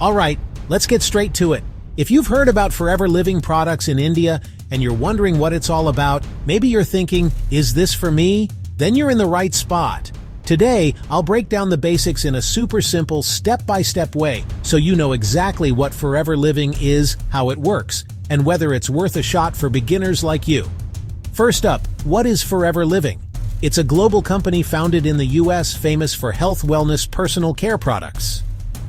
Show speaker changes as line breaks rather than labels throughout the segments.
Alright, let's get straight to it. If you've heard about Forever Living products in India and you're wondering what it's all about, maybe you're thinking, is this for me? Then you're in the right spot. Today, I'll break down the basics in a super simple, step-by-step way so you know exactly what Forever Living is, how it works, and whether it's worth a shot for beginners like you. First up, what is Forever Living? It's a global company founded in the US famous for health, wellness, personal care products.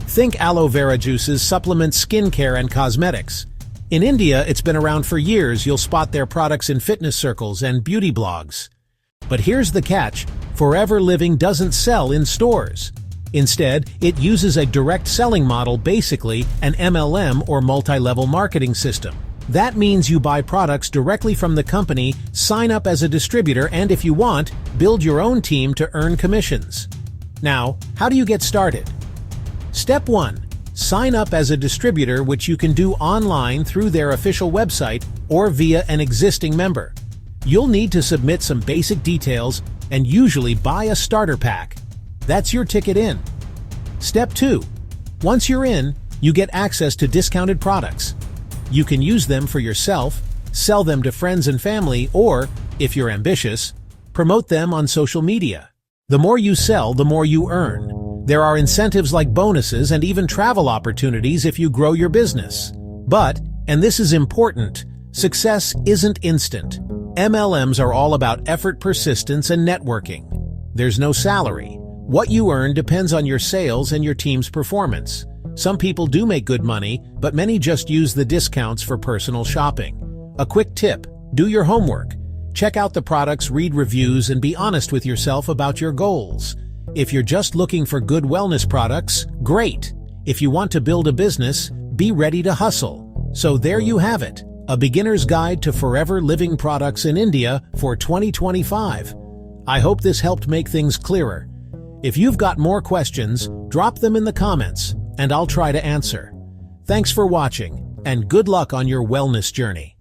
Think aloe vera juices, supplements, skincare, and cosmetics. In India, it's been around for years. You'll spot their products in fitness circles and beauty blogs. But here's the catch. Forever Living doesn't sell in stores. Instead, it uses a direct selling model, basically an MLM or multi-level marketing system. That means you buy products directly from the company, sign up as a distributor, and if you want, build your own team to earn commissions. Now, how do you get started? Step 1. Sign up as a distributor, which you can do online through their official website or via an existing member. You'll need to submit some basic details and usually buy a starter pack. That's your ticket in. Step 2. Once you're in, you get access to discounted products. You can use them for yourself, sell them to friends and family, or, if you're ambitious, promote them on social media. The more you sell, the more you earn. There are incentives like bonuses and even travel opportunities if you grow your business. But, and this is important, success isn't instant. MLMs are all about effort, persistence, and networking. There's no salary. What you earn depends on your sales and your team's performance. Some people do make good money, but many just use the discounts for personal shopping. A quick tip: do your homework. Check out the products, read reviews, and be honest with yourself about your goals. If you're just looking for good wellness products, great. If you want to build a business, be ready to hustle. So there you have it, a beginner's guide to Forever Living products in India for 2025. I hope this helped make things clearer. If you've got more questions, drop them in the comments, and I'll try to answer. Thanks for watching, and good luck on your wellness journey.